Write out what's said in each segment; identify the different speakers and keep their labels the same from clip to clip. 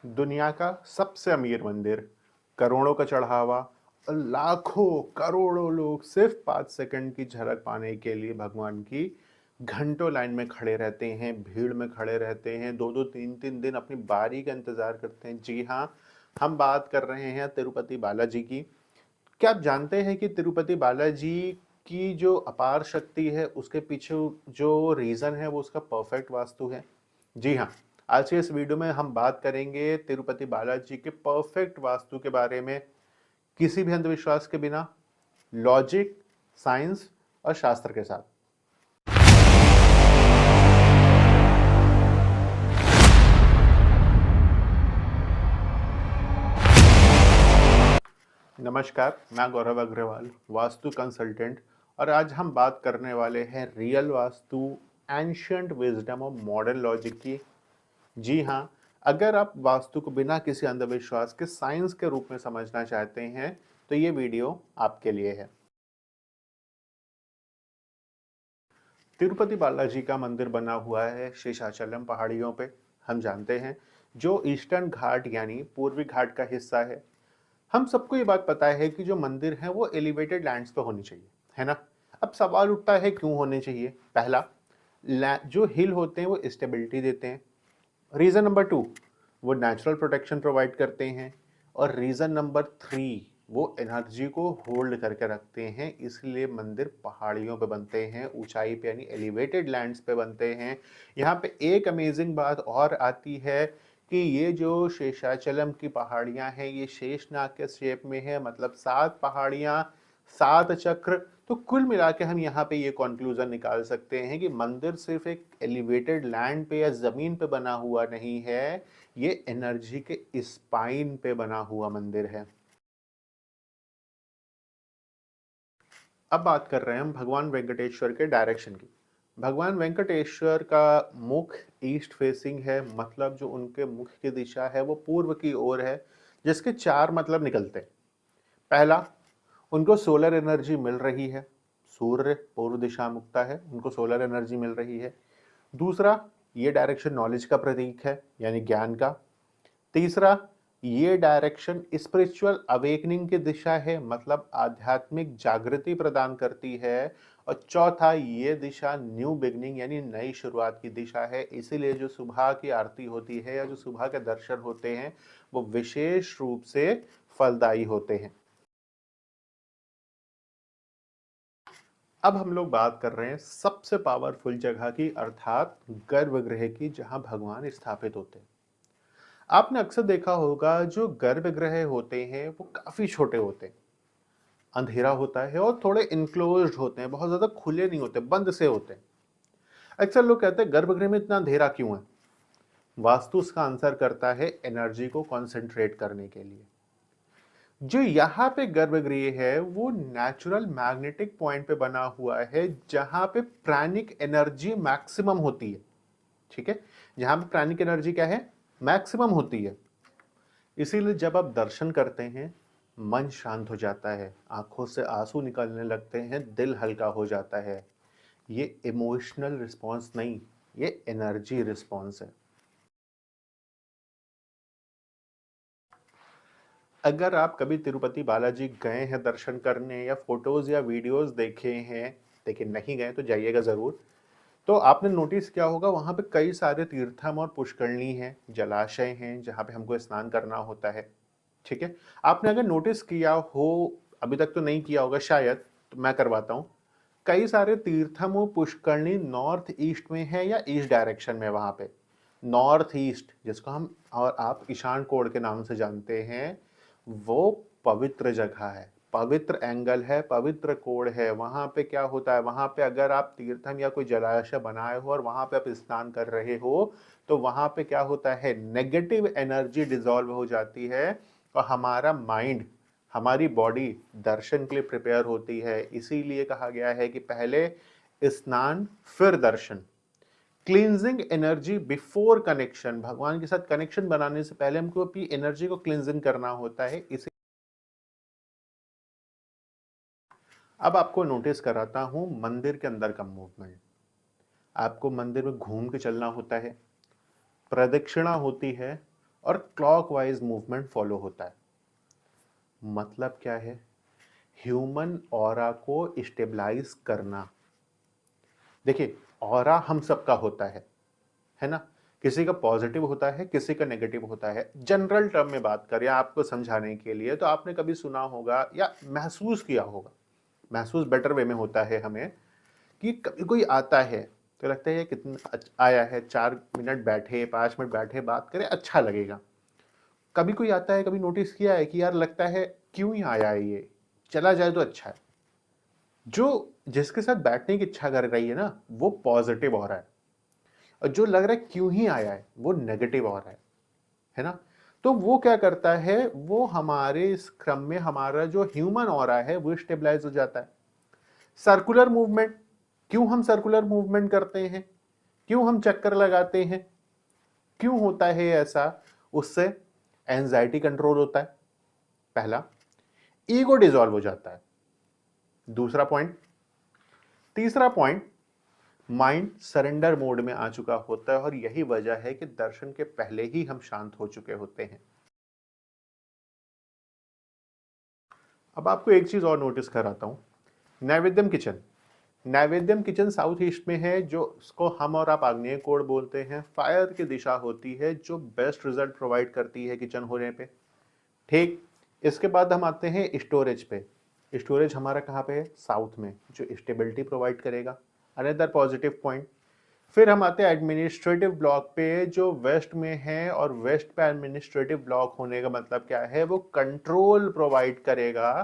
Speaker 1: दुनिया का सबसे अमीर मंदिर, करोड़ों का चढ़ावा और लाखों करोड़ों लोग सिर्फ 5 सेकंड की झलक पाने के लिए भगवान की घंटों लाइन में खड़े रहते हैं, भीड़ में खड़े रहते हैं, 2-2 3-3 दिन अपनी बारी का इंतजार करते हैं। जी हाँ, हम बात कर रहे हैं तिरुपति बालाजी की। क्या आप जानते हैं कि तिरुपति बालाजी की जो अपार शक्ति है, उसके पीछे जो रीज़न है वो उसका परफेक्ट वास्तु है? जी हाँ, आज के इस वीडियो में हम बात करेंगे तिरुपति बालाजी के परफेक्ट वास्तु के बारे में, किसी भी अंधविश्वास के बिना, लॉजिक, साइंस और शास्त्र के साथ। नमस्कार, मैं गौरव अग्रवाल, वास्तु कंसल्टेंट, और आज हम बात करने वाले हैं रियल वास्तु, एंशियंट विजडम और मॉडर्न लॉजिक की। जी हाँ, अगर आप वास्तु को बिना किसी अंधविश्वास के साइंस के रूप में समझना चाहते हैं, तो ये वीडियो आपके लिए है। तिरुपति बालाजी का मंदिर बना हुआ है शेषाचलम पहाड़ियों पे। हम जानते हैं, जो ईस्टर्न घाट यानी पूर्वी घाट का हिस्सा है। हम सबको ये बात पता है कि जो मंदिर है वो एलिवेटेड लैंड्स पे होनी चाहिए, है ना? अब सवाल उठता है क्यों होने चाहिए? पहला, जो हिल होते हैं वो स्टेबिलिटी देते हैं। रीज़न नंबर 2, वो नेचुरल प्रोटेक्शन प्रोवाइड करते हैं। और रीज़न नंबर 3, वो एनर्जी को होल्ड करके रखते हैं, इसलिए मंदिर पहाड़ियों पे बनते हैं, ऊंचाई पे यानी एलिवेटेड लैंड्स पे बनते हैं। यहाँ पे एक अमेजिंग बात और आती है कि ये जो शेषाचलम की पहाड़ियाँ हैं, ये शेषनाग के शेप में है, मतलब 7 पहाड़ियाँ, 7 चक्र। तो कुल मिला के हम यहाँ पे ये कॉन्क्लूजन निकाल सकते हैं कि मंदिर सिर्फ एक एलिवेटेड लैंड पे या जमीन पे बना हुआ नहीं है, ये एनर्जी के स्पाइन पे बना हुआ मंदिर है। अब बात कर रहे हैं हम भगवान वेंकटेश्वर के डायरेक्शन की। भगवान वेंकटेश्वर का मुख ईस्ट फेसिंग है, मतलब जो उनके मुख की दिशा है वो पूर्व की ओर है, जिसके 4 मतलब निकलते हैं। पहला, उनको सोलर एनर्जी मिल रही है, सूर्य पूर्व दिशा मुक्ता है, उनको सोलर एनर्जी मिल रही है। दूसरा, ये डायरेक्शन नॉलेज का प्रतीक है, यानी ज्ञान का। तीसरा, ये डायरेक्शन स्पिरिचुअल अवेकनिंग की दिशा है, मतलब आध्यात्मिक जागृति प्रदान करती है। और चौथा, ये दिशा न्यू बिगनिंग यानी नई शुरुआत की दिशा है, इसीलिए जो सुबह की आरती होती है या जो सुबह के दर्शन होते हैं वो विशेष रूप से फलदायी होते हैं। अब हम लोग बात कर रहे हैं सबसे पावरफुल जगह की, अर्थात गर्भगृह की, जहां भगवान स्थापित होते हैं। आपने अक्सर देखा होगा, जो गर्भगृह होते हैं वो काफी छोटे होते हैं, अंधेरा होता है और थोड़े इनक्लोज्ड होते हैं, बहुत ज्यादा खुले नहीं होते, बंद से होते हैं। अक्सर लोग कहते हैं गर्भगृह में इतना अंधेरा क्यों है? वास्तु उसका आंसर करता है एनर्जी को कॉन्सेंट्रेट करने के लिए। जो यहाँ पे गर्भगृह है वो नेचुरल मैग्नेटिक पॉइंट पे बना हुआ है, जहां पे प्राणिक एनर्जी मैक्सिमम होती है। ठीक है, जहां पे प्राणिक एनर्जी क्या है? मैक्सिमम होती है। इसीलिए जब आप दर्शन करते हैं, मन शांत हो जाता है, आंखों से आंसू निकलने लगते हैं, दिल हल्का हो जाता है। ये इमोशनल रिस्पॉन्स नहीं, ये एनर्जी रिस्पॉन्स है। अगर आप कभी तिरुपति बालाजी गए हैं दर्शन करने, या फोटोज या वीडियोस देखे हैं लेकिन नहीं गए, तो जाइएगा ज़रूर। तो आपने नोटिस किया होगा, वहाँ पे कई सारे तीर्थम और पुष्करणी हैं, जलाशय हैं, जहाँ पे हमको स्नान करना होता है। ठीक है, आपने अगर नोटिस किया हो, अभी तक तो नहीं किया होगा शायद, तो मैं करवाता हूँ। कई सारे तीर्थम और पुष्करणी नॉर्थ ईस्ट में है या ईस्ट डायरेक्शन में। वहाँ पे नॉर्थ ईस्ट, जिसको हम और आप ईशान कोण के नाम से जानते हैं, वो पवित्र जगह है, पवित्र एंगल है, पवित्र कोण है। वहाँ पे क्या होता है, वहाँ पे अगर आप तीर्थम या कोई जलाशय बनाए हो और वहाँ पे आप स्नान कर रहे हो, तो वहाँ पे क्या होता है, नेगेटिव एनर्जी डिसॉल्व हो जाती है और हमारा माइंड, हमारी बॉडी दर्शन के लिए प्रिपेयर होती है। इसीलिए कहा गया है कि पहले स्नान फिर दर्शन। क्लींजिंग एनर्जी बिफोर कनेक्शन, भगवान के साथ कनेक्शन बनाने से पहले हमको अपनी एनर्जी को क्लींजिंग करना होता है। इसे अब आपको नोटिस कराता हूं मंदिर के अंदर का मूवमेंट। आपको मंदिर में घूम के चलना होता है, प्रदक्षिणा होती है, और क्लॉकवाइज मूवमेंट फॉलो होता है। मतलब क्या है? ह्यूमन ऑरा को स्टेबलाइज करना। देखिए, ऑरा हम सबका होता है ना? किसी का पॉजिटिव होता है, किसी का नेगेटिव होता है। जनरल टर्म में बात करें आपको समझाने के लिए, तो आपने कभी सुना होगा या महसूस किया होगा, महसूस बेटर वे में होता है हमें, कि कभी कोई आता है तो लगता है ये कितना आया है, 4 मिनट बैठे, 5 मिनट बैठे, बात करें, अच्छा लगेगा। कभी कोई आता है, कभी नोटिस किया है कि यार लगता है क्यों ही आया है, ये चला जाए तो अच्छा है। जो जिसके साथ बैठने की इच्छा कर रही है ना, वो पॉजिटिव हो रहा है, और जो लग रहा है क्यों ही आया है, वो नेगेटिव हो रहा है ना? तो वो क्या करता है, वो हमारे इस क्रम में हमारा जो ह्यूमन ऑरा है वो स्टेबलाइज हो जाता है। सर्कुलर मूवमेंट, क्यों हम सर्कुलर मूवमेंट करते हैं, क्यों हम चक्कर लगाते हैं, क्यों होता है ऐसा? उससे एंजाइटी कंट्रोल होता है, पहला। ईगो डिसॉल्व हो जाता है, दूसरा पॉइंट। तीसरा पॉइंट, माइंड सरेंडर मोड में आ चुका होता है, और यही वजह है कि दर्शन के पहले ही हम शांत हो चुके होते हैं। अब आपको एक चीज और नोटिस कराता हूं, naivedyam kitchen. Naivedyam kitchen south east में है, जो उसको हम और आप आग्नेय कोण बोलते हैं। फायर की दिशा होती है जो बेस्ट रिजल्ट प्रोवाइड करती है किचन होने पे। ठीक, इसके बाद हम आते हैं स्टोरेज पे। स्टोरेज हमारा कहाँ पे है? साउथ में, जो स्टेबिलिटी प्रोवाइड करेगा, अनदर पॉजिटिव पॉइंट। फिर हम आते हैं एडमिनिस्ट्रेटिव ब्लॉक पे, जो वेस्ट में है, और वेस्ट पे एडमिनिस्ट्रेटिव ब्लॉक होने का मतलब क्या है? वो कंट्रोल प्रोवाइड करेगा।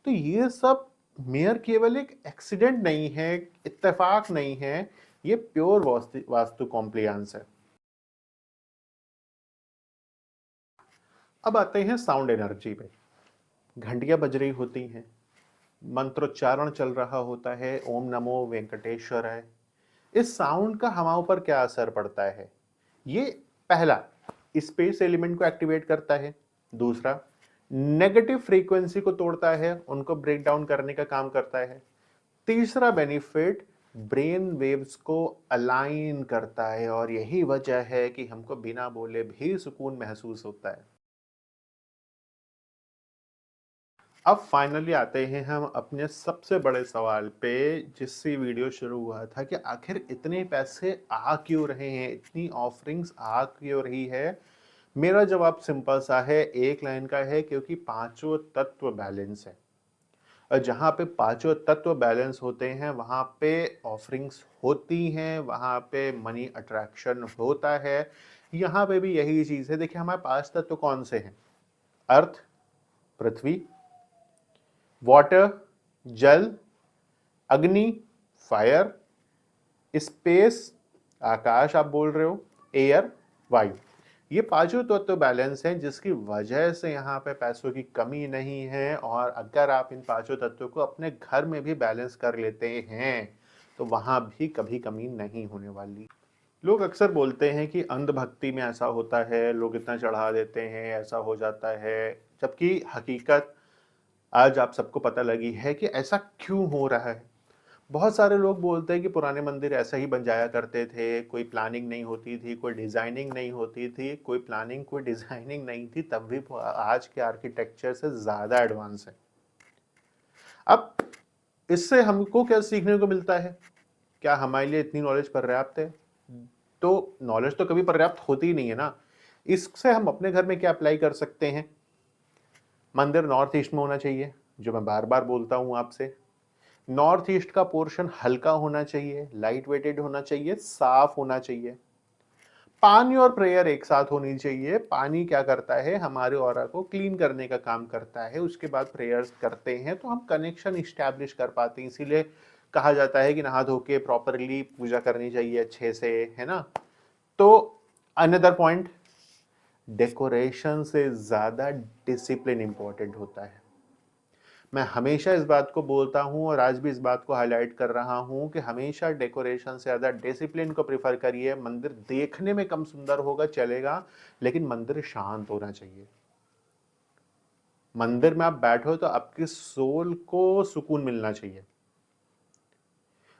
Speaker 1: तो ये सब मेयर केवल एक एक्सीडेंट नहीं है, इत्तेफाक नहीं है, ये प्योर वास्तु वास्तु कॉम्प्लियंस है। अब आते हैं साउंड एनर्जी पे। घंटियां बज रही होती हैं, मंत्रोच्चारण चल रहा होता है, ओम नमो वेंकटेश्वर है। इस साउंड का हवा पर क्या असर पड़ता है? ये पहला, स्पेस एलिमेंट को एक्टिवेट करता है। दूसरा, नेगेटिव फ्रीक्वेंसी को तोड़ता है, उनको ब्रेक डाउन करने का काम करता है। तीसरा बेनिफिट, ब्रेन वेव्स को अलाइन करता है, और यही वजह है कि हमको बिना बोले भी सुकून महसूस होता है। अब फाइनली आते हैं हम अपने सबसे बड़े सवाल पे, जिससे वीडियो शुरू हुआ था, कि आखिर इतने पैसे आ क्यों रहे हैं, इतनी ऑफरिंग्स आ क्यों रही है? मेरा जवाब सिंपल सा है, एक लाइन का है, क्योंकि पांचों तत्व बैलेंस है। और जहाँ पे पांचों तत्व बैलेंस होते हैं, वहाँ पे ऑफरिंग्स होती हैं, वहाँ पे मनी अट्रैक्शन होता है। यहाँ पे भी यही चीज़ है। देखिए, हमारे पांच तत्व कौन से हैं? अर्थ, पृथ्वी, वाटर, जल, अग्नि, फायर, स्पेस, आकाश आप बोल रहे हो, एयर, वायु। ये पांचों तत्व बैलेंस हैं, जिसकी वजह से यहाँ पे पैसों की कमी नहीं है। और अगर आप इन पांचों तत्वों को अपने घर में भी बैलेंस कर लेते हैं, तो वहां भी कभी कमी नहीं होने वाली। लोग अक्सर बोलते हैं कि अंधभक्ति में ऐसा होता है, लोग इतना चढ़ा देते हैं, ऐसा हो जाता है, जबकि हकीकत आज आप सबको पता लगी है कि ऐसा क्यों हो रहा है। बहुत सारे लोग बोलते हैं कि पुराने मंदिर ऐसा ही बन जाया करते थे, कोई प्लानिंग नहीं होती थी, कोई डिजाइनिंग नहीं होती थी। कोई प्लानिंग, कोई डिजाइनिंग नहीं थी, तब भी आज के आर्किटेक्चर से ज्यादा एडवांस है। अब इससे हमको क्या सीखने को मिलता है? क्या हमारे लिए इतनी नॉलेज पर्याप्त है? तो नॉलेज तो कभी पर्याप्त होती ही नहीं है ना। इससे हम अपने घर में क्या अप्लाई कर सकते हैं? मंदिर नॉर्थ ईस्ट में होना चाहिए, जो मैं बार बार बोलता हूं आपसे। नॉर्थ ईस्ट का पोर्शन हल्का होना चाहिए, लाइट वेटेड होना चाहिए, साफ होना चाहिए। पानी और प्रेयर एक साथ होनी चाहिए। पानी क्या करता है? हमारे ऑरा को क्लीन करने का काम करता है। उसके बाद प्रेयर्स करते हैं तो हम कनेक्शन इस्टेब्लिश कर पाते हैं। इसीलिए कहा जाता है कि नहा धो के प्रॉपरली पूजा करनी चाहिए अच्छे से, है ना? तो अनदर पॉइंट, डेकोरेशन से ज्यादा डिसिप्लिन इंपॉर्टेंट होता है। मैं हमेशा इस बात को बोलता हूं, और आज भी इस बात को हाईलाइट कर रहा हूं, कि हमेशा डेकोरेशन से ज्यादा डिसिप्लिन को प्रिफर करिए। मंदिर देखने में कम सुंदर होगा, चलेगा, लेकिन मंदिर शांत होना चाहिए। मंदिर में आप बैठो तो आपकी सोल को सुकून मिलना चाहिए।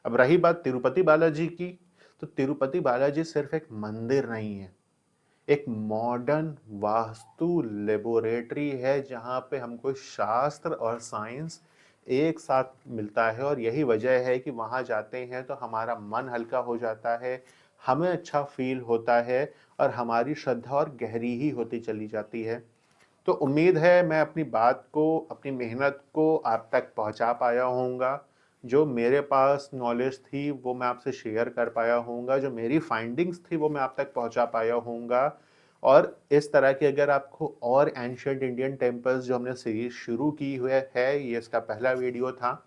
Speaker 1: अब रही बात तिरुपति बालाजी की, तो तिरुपति बालाजी सिर्फ एक मंदिर नहीं है, एक मॉडर्न वास्तु लेबोरेटरी है जहाँ पे हमको शास्त्र और साइंस एक साथ मिलता है, और यही वजह है कि वहाँ जाते हैं तो हमारा मन हल्का हो जाता है, हमें अच्छा फील होता है और हमारी श्रद्धा और गहरी ही होती चली जाती है। तो उम्मीद है मैं अपनी बात को, अपनी मेहनत को आप तक पहुंचा पाया होऊंगा। जो मेरे पास नॉलेज थी वो मैं आपसे शेयर कर पाया होऊंगा, जो मेरी फाइंडिंग्स थी वो मैं आप तक पहुंचा पाया होऊंगा। और इस तरह की अगर आपको और एंशिएंट इंडियन टेम्पल्स जो हमने सीरीज शुरू की हुए है, ये इसका पहला वीडियो था,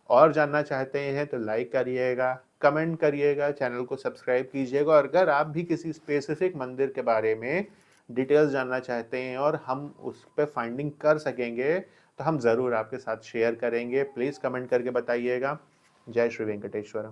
Speaker 1: और जानना चाहते हैं तो लाइक करिएगा, कमेंट करिएगा, चैनल को सब्सक्राइब कीजिएगा। और अगर आप भी किसी स्पेसिफिक मंदिर के बारे में डिटेल्स जानना चाहते हैं और हम उस पर फाइंडिंग कर सकेंगे तो हम ज़रूर आपके साथ शेयर करेंगे। प्लीज़ कमेंट करके बताइएगा। जय श्री वेंकटेश्वर।